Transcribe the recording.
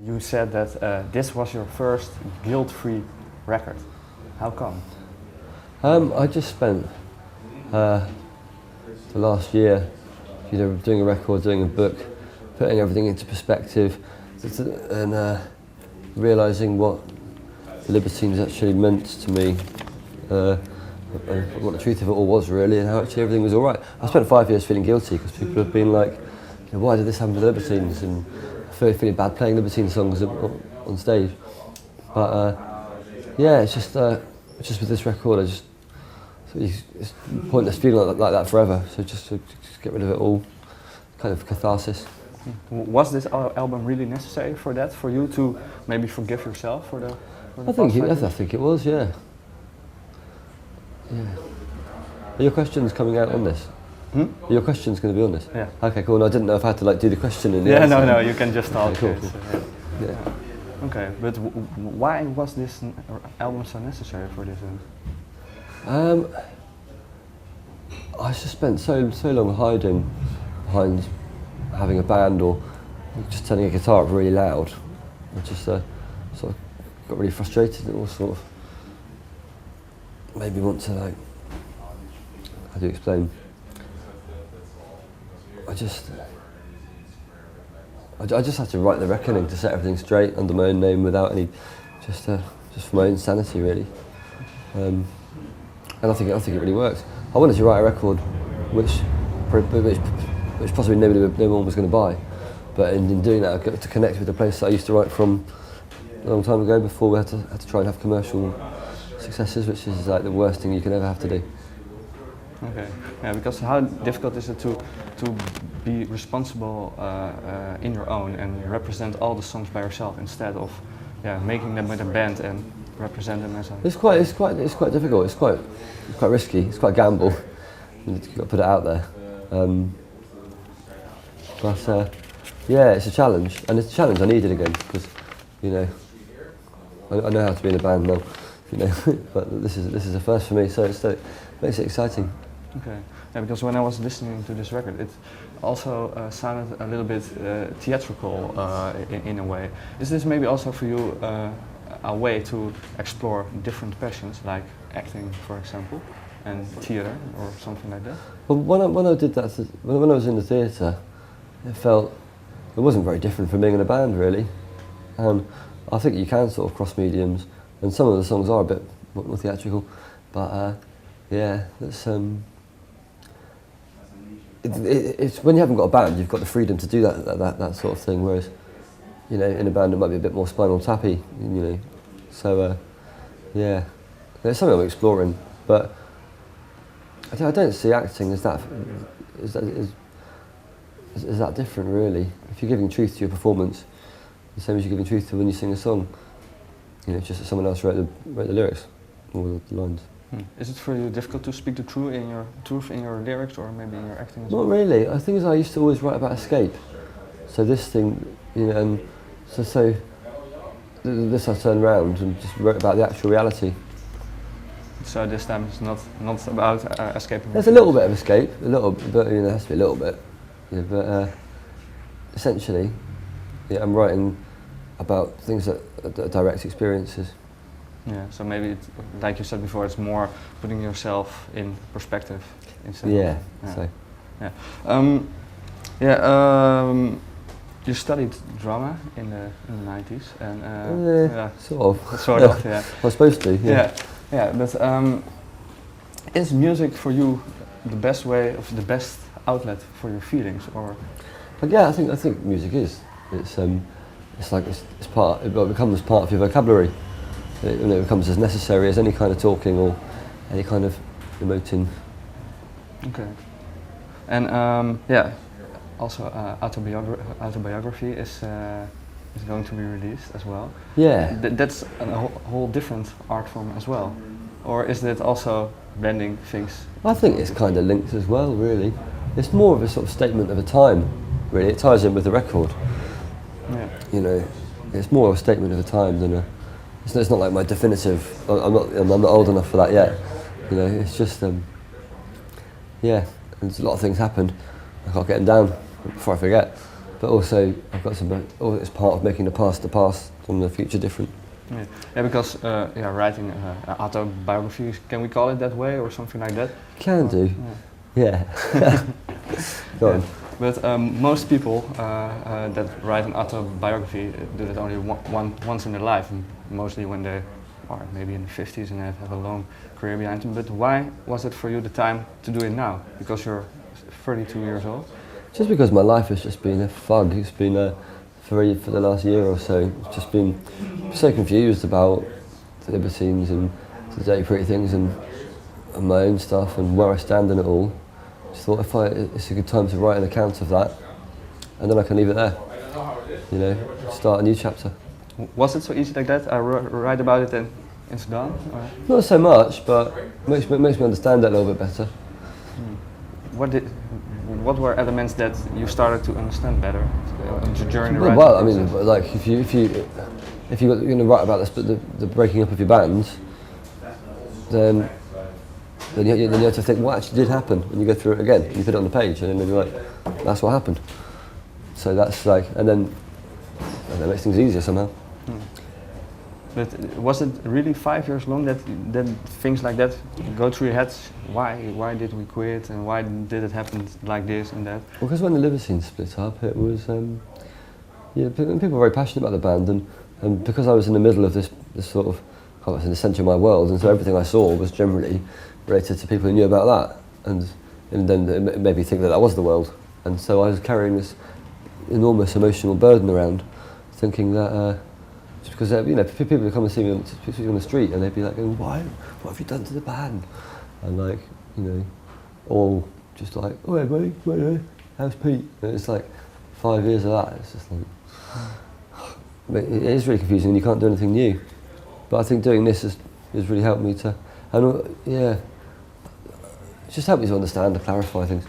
You said that this was your first guilt-free record. How come? I just spent the last year, doing a record, doing a book, putting everything into perspective, and realising what the Libertines actually meant to me, what the truth of it all was really, and how actually everything was all right. I spent 5 years feeling guilty because people have been like, why did this happen to the Libertines? And feeling bad playing Libertine songs on stage. But yeah, it's just with this record, it's pointless feeling like that forever. So just get rid of it all, kind of catharsis. Was this album really necessary for that? For you to maybe forgive yourself for the I think it was, yeah. Yeah. Are your questions coming out on this? Are your questions going to be on this? Yeah. Okay, cool. No, I didn't know if I had to do the question in the Yeah, answer. no, you can just talk. Okay, cool. Yeah. Okay, but why was this album so necessary for this? I just spent so long hiding behind having a band or just turning a guitar up really loud. I just sort of got really frustrated and all sort of made me want to how do you explain? I just had to write the reckoning to set everything straight under my own name without any, just for my own sanity really. And I think it really worked. I wanted to write a record which possibly no one was going to buy, but in doing that I got to connect with the place that I used to write from a long time ago before we had to try and have commercial successes, which is like the worst thing you can ever have to do. Okay, yeah, because how difficult is it to be responsible in your own and represent all the songs by yourself instead of making them with a band and represent them as a... It's quite difficult. It's quite risky. It's quite a gamble. You've got to put it out there. But yeah, it's a challenge, and it's a challenge I needed again because I know how to be in a band now. But this is a first for me, so it makes it exciting. Okay, yeah, because when I was listening to this record, it also sounded a little bit theatrical in a way. Is this maybe also for you a way to explore different passions, like acting, for example, and theatre or something like that? Well, when I did that, when I was in the theatre, it wasn't very different from being in a band really, and I think you can sort of cross mediums, and some of the songs are a bit more theatrical, but yeah, it's when you haven't got a band, you've got the freedom to do that sort of thing. Whereas, in a band it might be a bit more Spinal Tappy, So yeah, it's something I'm exploring, but I don't see acting as that different really. If you're giving truth to your performance, the same as you're giving truth to when you sing a song. Just that someone else wrote the lyrics or the lines. Is it for you difficult to speak the truth in your lyrics or maybe in your acting as well? Not really. I think I used to always write about escape. So this thing, and so this I turned around and just wrote about the actual reality. So this time it's not about escaping. There's a little bit of escape, but it has to be a little bit. But essentially, I'm writing about things that are direct experiences. Yeah, so maybe, like you said before, it's more putting yourself in perspective instead of... You studied drama in the 90s, and sort of. Yeah. I was supposed to. Yeah. But is music for you the best outlet for your feelings, or? Yeah, I think music is. It becomes part of your vocabulary. It becomes as necessary as any kind of talking or any kind of emoting. Okay. And also autobiography is going to be released as well. Yeah. That's a whole different art form as well. Or is that also blending things? I think it's kind of linked as well, really. It's more of a sort of statement of a time, really. It ties in with the record. Yeah. It's more of a statement of a time than it's not like my definitive. I'm not old enough for that yet. It's just there's a lot of things happened. I can't get them down before I forget. but also I've got some. It's part of making the past and the future different. Yeah, because writing autobiography, can we call it that way or something like that? Can do. Yeah. Go on. But most people that write an autobiography do that only once in their life, and mostly when they are maybe in the 50s and have a long career behind them. But why was it for you the time to do it now? Because you're 32 years old? Just because my life has just been a fug. It's been for the last year or so. It's just been so confused about the libertines and the dirty pretty things and my own stuff and where I stand in it all. Just thought it's a good time to write an account of that, and then I can leave it there. You know, start a new chapter. Was it so easy like that? I write about it and it's done? Or? Not so much, but it makes me understand it a little bit better. What were elements that you started to understand better during the writing? Well, I mean, like if you're going to write about the breaking up of your band, then you have to think what actually did happen, and you go through it again, and you put it on the page, and then you're like, that's what happened. So that's like, and then that makes things easier somehow. But was it really 5 years long that things like that go through your heads? Why did we quit, and why did it happen like this and that? Well, because when the Libertines split up, it was people were very passionate about the band, and because I was in the middle of this sort of, I was in the centre of my world, and so everything I saw was generally related to people who knew about that, and then it made me think that was the world, and so I was carrying this enormous emotional burden around, thinking that. Just because people would come and see me on the street, and they'd be like, "Why? What have you done to the band?" And like, all just like, "Oh, hey, buddy, how's Pete?" And it's like 5 years of that. It's just like, it is really confusing, and you can't do anything new. But I think doing this has really helped me to, it's just helped me to understand and clarify things.